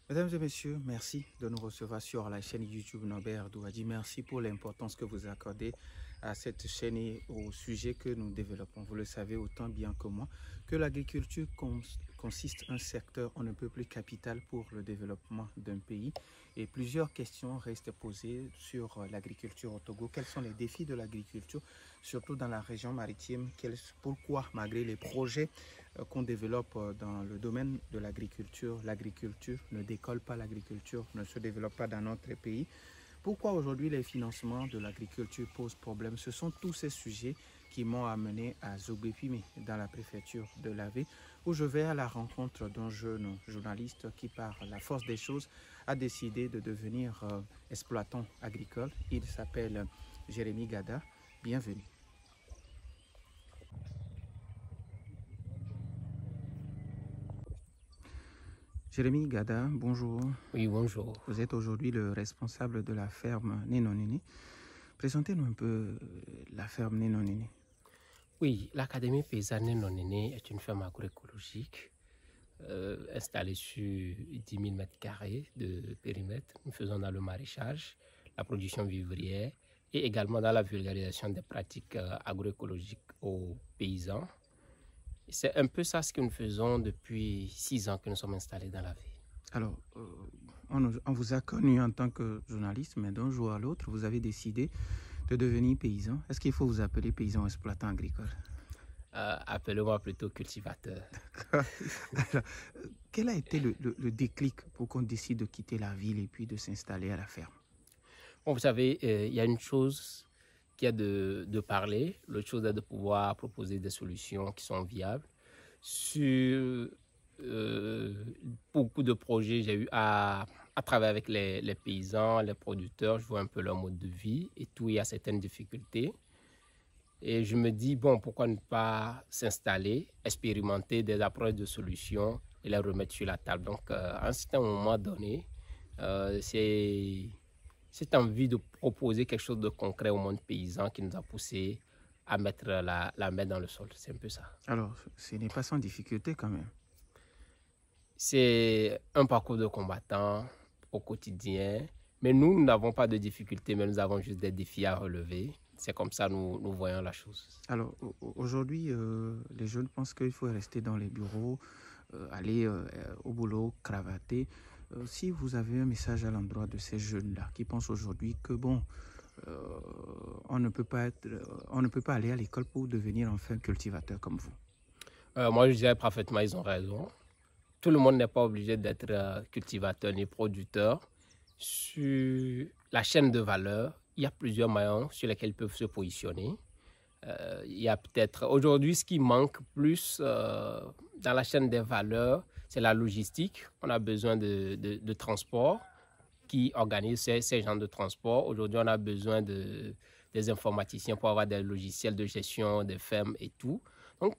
Mesdames et messieurs, merci de nous recevoir sur la chaîne YouTube Norbert Douadi. Merci pour l'importance que vous accordez à cette chaîne et au sujet que nous développons. Vous le savez autant bien que moi que l'agriculture consiste un secteur on ne peut plus capital pour le développement d'un pays. Et plusieurs questions restent posées sur l'agriculture au Togo. Quels sont les défis de l'agriculture, surtout dans la région maritime? Pourquoi, malgré les projets qu'on développe dans le domaine de l'agriculture ne décolle pas, l'agriculture ne se développe pas dans notre pays? Pourquoi aujourd'hui les financements de l'agriculture posent problème? Ce sont tous ces sujets qui m'ont amené à Zobépimé, dans la préfecture de l'Avé, où je vais à la rencontre d'un jeune journaliste qui, par la force des choses, a décidé de devenir exploitant agricole. Il s'appelle Jérémy Gada. Bienvenue. Jérémy Gada, bonjour. Oui, bonjour. Vous êtes aujourd'hui le responsable de la ferme Nénonéné. Présentez-nous un peu la ferme Nénonéné. Oui, l'Académie paysanne Nénonéné est une ferme agroécologique installée sur 10 000 m² de périmètre. Nous faisons dans le maraîchage, la production vivrière et également dans la vulgarisation des pratiques agroécologiques aux paysans. C'est un peu ça ce que nous faisons depuis 6 ans que nous sommes installés dans la ville. Alors, on vous a connu en tant que journaliste, mais d'un jour à l'autre, vous avez décidé de devenir paysan. Est-ce qu'il faut vous appeler paysan exploitant agricole? Appelez-moi plutôt cultivateur. Alors, quel a été le déclic pour qu'on décide de quitter la ville et puis de s'installer à la ferme? Bon, vous savez, il y a une chose qui est de parler, l'autre chose est de pouvoir proposer des solutions qui sont viables. Sur beaucoup de projets, j'ai eu à travailler avec les paysans, les producteurs, je vois un peu leur mode de vie et tout, il y a certaines difficultés. Et je me dis, bon, pourquoi ne pas s'installer, expérimenter des approches de solutions et les remettre sur la table. Donc, à un certain moment donné, c'est cette envie de proposer quelque chose de concret au monde paysan qui nous a poussé à mettre la main dans le sol. C'est un peu ça. Alors, ce n'est pas sans difficulté quand même. C'est un parcours de combattant au quotidien. Mais nous n'avons pas de difficultés, mais nous avons juste des défis à relever. C'est comme ça nous voyons la chose. Alors, aujourd'hui, les jeunes pensent qu'il faut rester dans les bureaux, aller au boulot, cravater. Si vous avez un message à l'endroit de ces jeunes-là qui pensent aujourd'hui que, bon, on ne peut pas aller à l'école pour devenir enfin cultivateur comme vous. Moi, je dirais parfaitement, ils ont raison. Tout le monde n'est pas obligé d'être cultivateur ni producteur. Sur la chaîne de valeur, il y a plusieurs maillons sur lesquels ils peuvent se positionner. Il y a peut-être aujourd'hui ce qui manque plus dans la chaîne des valeurs, c'est la logistique. On a besoin de transport qui organise ces genres de transport. Aujourd'hui, on a besoin des informaticiens pour avoir des logiciels de gestion des fermes et tout. Donc,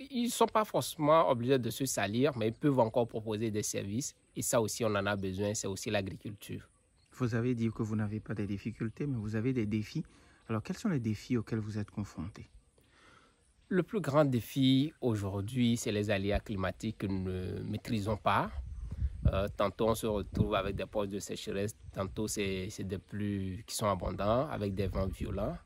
ils ne sont pas forcément obligés de se salir, mais ils peuvent encore proposer des services. Et ça aussi, on en a besoin, c'est aussi l'agriculture. Vous avez dit que vous n'avez pas de difficultés, mais vous avez des défis. Alors, quels sont les défis auxquels vous êtes confrontés? Le plus grand défi aujourd'hui, c'est les aléas climatiques que nous ne maîtrisons pas. Tantôt, on se retrouve avec des périodes de sécheresse, tantôt, c'est des pluies qui sont abondantes, avec des vents violents.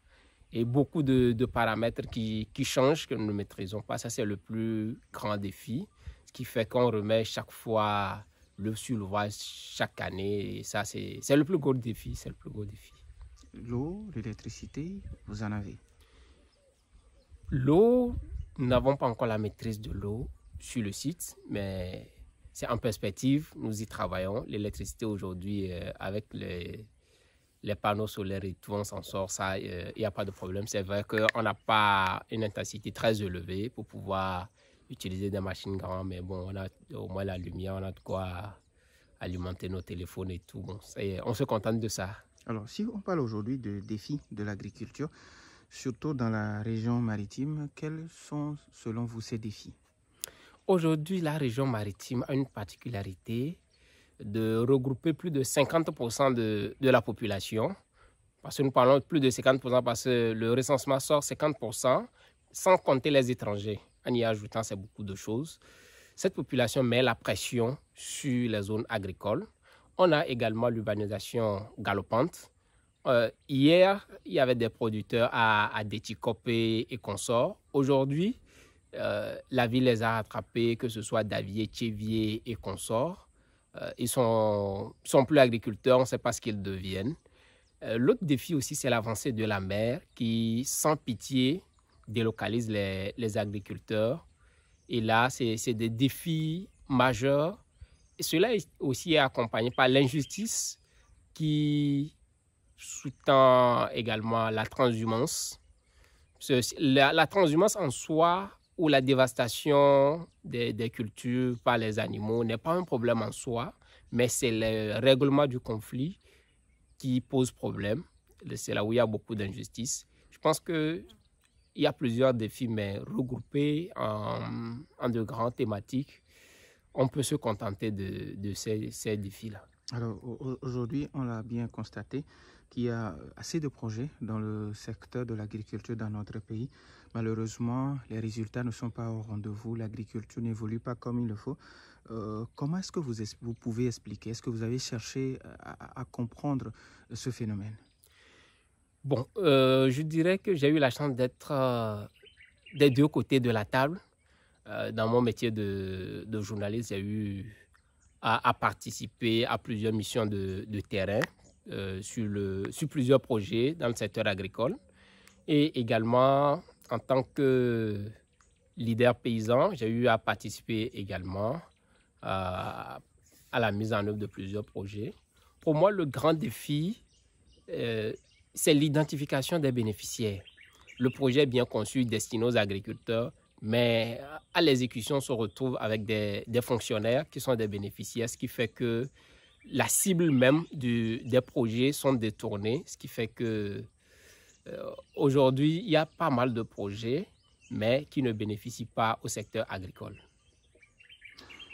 Et beaucoup de paramètres qui changent, que nous ne maîtrisons pas. Ça, c'est le plus grand défi. Ce qui fait qu'on remet chaque fois l'œuf sur l'ouvrage chaque année. Et ça, c'est le plus gros défi. C'est le plus gros défi. L'eau, l'électricité, vous en avez? L'eau, nous n'avons pas encore la maîtrise de l'eau sur le site, mais c'est en perspective. Nous y travaillons. L'électricité aujourd'hui, avec les panneaux solaires et tout, on s'en sort, ça, il n'y a pas de problème. C'est vrai qu'on n'a pas une intensité très élevée pour pouvoir utiliser des machines grandes, mais bon, on a au moins la lumière, on a de quoi alimenter nos téléphones et tout. Bon, on se contente de ça. Alors, si on parle aujourd'hui de défis de l'agriculture, surtout dans la région maritime, quels sont selon vous ces défis? Aujourd'hui, la région maritime a une particularité de regrouper plus de 50% de la population. Parce que nous parlons de plus de 50% parce que le recensement sort 50%, sans compter les étrangers. En y ajoutant, c'est beaucoup de choses. Cette population met la pression sur les zones agricoles. On a également l'urbanisation galopante. Hier, il y avait des producteurs à Déticopé et consorts. Aujourd'hui, la ville les a rattrapés, que ce soit Davier, Tchévier et consorts. Ils sont plus agriculteurs, on ne sait pas ce qu'ils deviennent. L'autre défi aussi, c'est l'avancée de la mer qui, sans pitié, délocalise les agriculteurs. Et là, c'est des défis majeurs. Et cela aussi est accompagné par l'injustice qui sous-tend également la transhumance. La transhumance en soi ou la dévastation des cultures par les animaux n'est pas un problème en soi, mais c'est le règlement du conflit qui pose problème. C'est là où il y a beaucoup d'injustice. Je pense qu'il y a plusieurs défis, mais regroupés en de grandes thématiques, on peut se contenter de ces défis-là. Alors aujourd'hui, on l'a bien constaté qu'il y a assez de projets dans le secteur de l'agriculture dans notre pays. Malheureusement, les résultats ne sont pas au rendez-vous, l'agriculture n'évolue pas comme il le faut. Comment est-ce que vous pouvez expliquer? Est-ce que vous avez cherché à comprendre ce phénomène? Bon, je dirais que j'ai eu la chance d'être des deux côtés de la table. Dans mon métier de journaliste, j'ai eu à participer à plusieurs missions de terrain sur plusieurs projets dans le secteur agricole. Et également, en tant que leader paysan, j'ai eu à participer également à la mise en œuvre de plusieurs projets. Pour moi, le grand défi, c'est l'identification des bénéficiaires. Le projet est bien conçu, destiné aux agriculteurs, mais à l'exécution, on se retrouve avec des fonctionnaires qui sont des bénéficiaires, ce qui fait que la cible même des projets sont détournés, ce qui fait que aujourd'hui, il y a pas mal de projets, mais qui ne bénéficient pas au secteur agricole.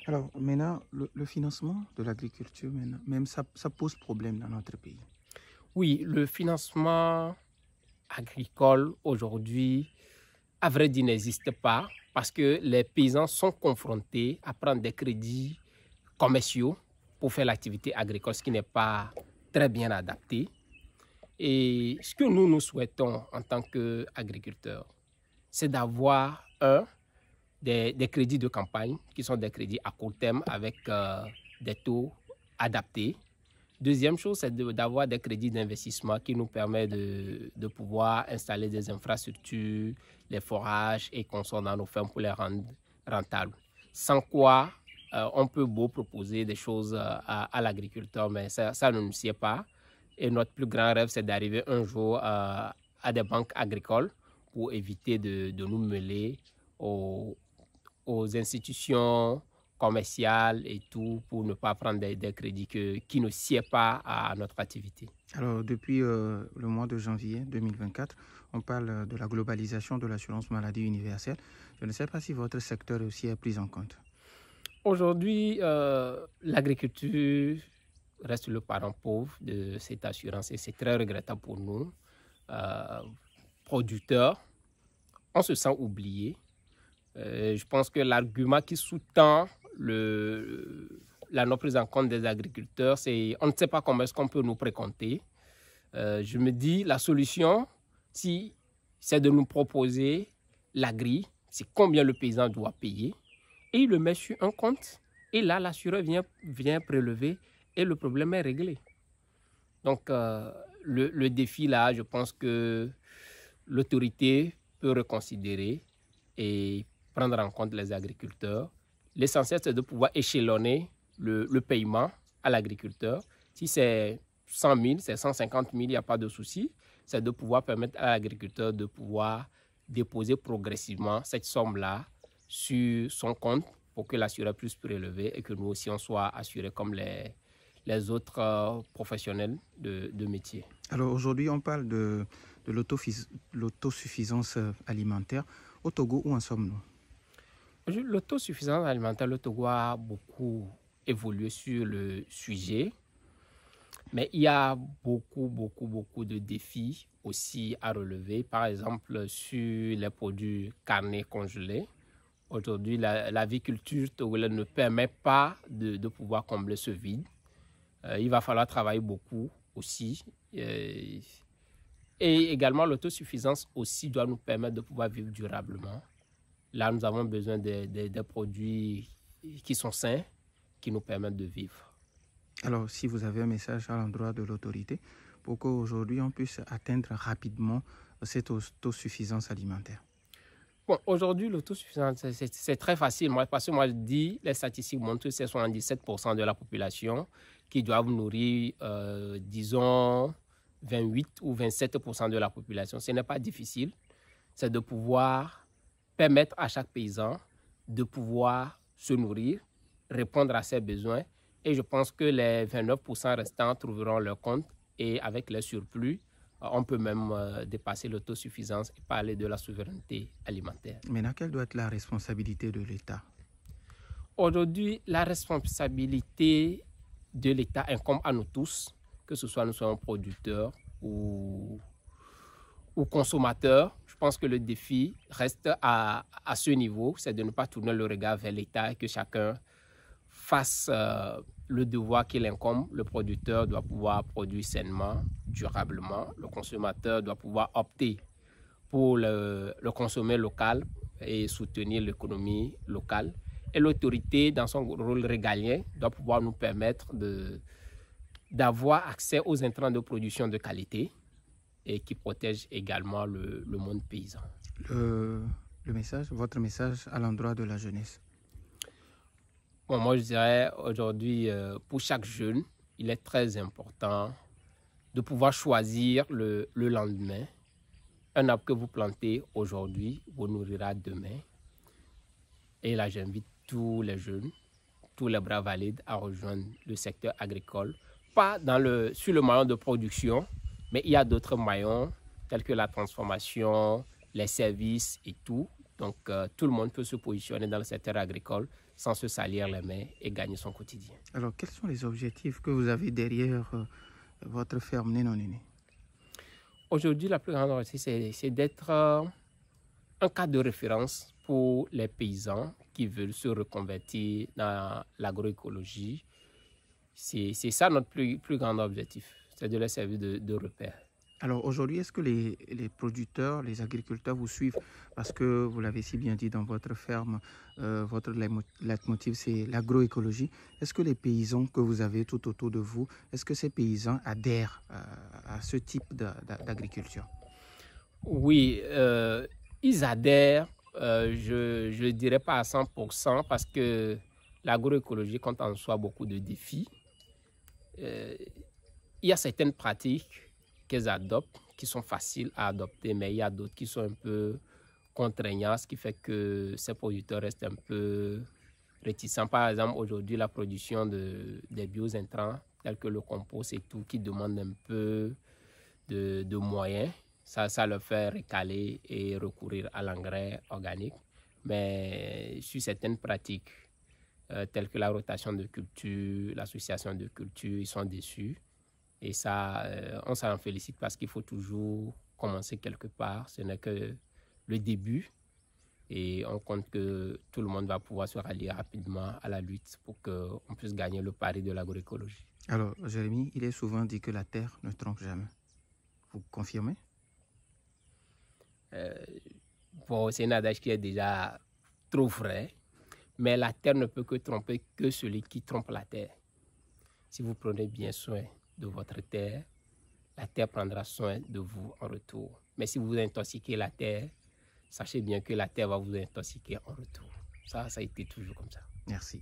Alors maintenant, le financement de l'agriculture, même ça pose problème dans notre pays. Oui, le financement agricole aujourd'hui, à vrai dire, n'existe pas parce que les paysans sont confrontés à prendre des crédits commerciaux pour faire l'activité agricole, ce qui n'est pas très bien adapté. Et ce que nous souhaitons en tant qu'agriculteurs, c'est d'avoir des crédits de campagne qui sont des crédits à court terme avec des taux adaptés. Deuxième chose, c'est d'avoir des crédits d'investissement qui nous permettent de pouvoir installer des infrastructures, les forages et consorts dans nos fermes pour les rendre rentables. Sans quoi, on peut beau proposer des choses à l'agriculteur, mais ça ne nous sied pas. Et notre plus grand rêve, c'est d'arriver un jour à des banques agricoles pour éviter de nous mêler aux institutions commerciales et tout, pour ne pas prendre des crédits qui ne sied pas à notre activité. Alors, depuis le mois de janvier 2024, on parle de la globalisation de l'assurance maladie universelle. Je ne sais pas si votre secteur aussi est pris en compte. Aujourd'hui, l'agriculture reste le parent pauvre de cette assurance et c'est très regrettable pour nous. Producteurs, on se sent oublié. Je pense que l'argument qui sous-tend la non prise en compte des agriculteurs, c'est on ne sait pas comment est-ce qu'on peut nous précompter. Je me dis, la solution, c'est de nous proposer la grille, c'est combien le paysan doit payer, et il le met sur un compte, et là, l'assureur vient prélever, et le problème est réglé. Donc, le défi là, je pense que l'autorité peut reconsidérer et prendre en compte les agriculteurs. L'essentiel, c'est de pouvoir échelonner le paiement à l'agriculteur. Si c'est 100 000, c'est 150 000, il n'y a pas de souci. C'est de pouvoir permettre à l'agriculteur de pouvoir déposer progressivement cette somme-là sur son compte pour que l'assureur puisse prélever et que nous aussi, on soit assurés comme les autres professionnels de métier. Alors aujourd'hui, on parle de l'autosuffisance alimentaire. Au Togo, où en sommes-nous? L'autosuffisance alimentaire, le Togo a beaucoup évolué sur le sujet, mais il y a beaucoup de défis aussi à relever. Par exemple, sur les produits carnés congelés, Aujourd'hui, l'aviculture togolaise ne permet pas de pouvoir combler ce vide. Il va falloir travailler beaucoup aussi. Et également, l'autosuffisance aussi doit nous permettre de pouvoir vivre durablement. Là, nous avons besoin des produits qui sont sains, qui nous permettent de vivre. Alors, si vous avez un message à l'endroit de l'autorité, pour qu'aujourd'hui on puisse atteindre rapidement cette autosuffisance alimentaire. Bon, aujourd'hui, l'autosuffisance, c'est très facile. Parce que moi, je dis, les statistiques montrent que c'est 77% de la population qui doivent nourrir, disons, 28 ou 27% de la population. Ce n'est pas difficile. C'est de pouvoir permettre à chaque paysan de pouvoir se nourrir, répondre à ses besoins. Et je pense que les 29% restants trouveront leur compte. Et avec les surplus, on peut même dépasser l'autosuffisance et parler de la souveraineté alimentaire. Maintenant, quelle doit être la responsabilité de l'État? Aujourd'hui, la responsabilité de l'État incombe à nous tous, que ce soit nous soyons producteurs ou consommateurs. Je pense que le défi reste à ce niveau, c'est de ne pas tourner le regard vers l'État et que chacun fasse le devoir qu'il incombe. Le producteur doit pouvoir produire sainement, durablement. Le consommateur doit pouvoir opter pour le consommer local et soutenir l'économie locale. Et l'autorité, dans son rôle régalien, doit pouvoir nous permettre d'avoir accès aux intrants de production de qualité et qui protègent également le monde paysan. Votre message à l'endroit de la jeunesse? Bon, moi, je dirais aujourd'hui, pour chaque jeune, il est très important de pouvoir choisir le lendemain. Un arbre que vous plantez aujourd'hui vous nourrira demain. Et là, j'invite tous les jeunes, tous les bras valides à rejoindre le secteur agricole. Pas sur le maillon de production, mais il y a d'autres maillons tels que la transformation, les services et tout. Donc, tout le monde peut se positionner dans le secteur agricole sans se salir les mains et gagner son quotidien. Alors, quels sont les objectifs que vous avez derrière votre ferme Nénonéné? Aujourd'hui, la plus grande objectif, c'est d'être un cadre de référence pour les paysans qui veulent se reconvertir dans l'agroécologie. C'est ça notre plus grand objectif, c'est de les servir de repère. Alors aujourd'hui, est-ce que les producteurs, les agriculteurs vous suivent? Parce que vous l'avez si bien dit dans votre ferme, votre leitmotiv c'est l'agroécologie. Est-ce que les paysans que vous avez tout autour de vous, est-ce que ces paysans adhèrent à ce type d'agriculture? Oui, ils adhèrent, je ne dirais pas à 100% parce que l'agroécologie compte en soi beaucoup de défis. Il y a certaines pratiques qu'elles adoptent, qui sont faciles à adopter, mais il y a d'autres qui sont un peu contraignants, ce qui fait que ces producteurs restent un peu réticents. Par exemple, aujourd'hui, la production des bio-intrants, tels que le compost et tout, qui demandent un peu de moyens, ça leur fait recaler et recourir à l'engrais organique. Mais sur certaines pratiques, telles que la rotation de culture, l'association de culture, ils sont déçus. Et ça, on s'en félicite parce qu'il faut toujours commencer quelque part. Ce n'est que le début. Et on compte que tout le monde va pouvoir se rallier rapidement à la lutte pour qu'on puisse gagner le pari de l'agroécologie. Alors, Jérémy, il est souvent dit que la terre ne trompe jamais. Vous confirmez? Bon, c'est un adage qui est déjà trop vrai. Mais la terre ne peut que tromper que celui qui trompe la terre. Si vous prenez bien soin de votre terre, la terre prendra soin de vous en retour. Mais si vous intoxiquez la terre, sachez bien que la terre va vous intoxiquer en retour. Ça a été toujours comme ça. Merci.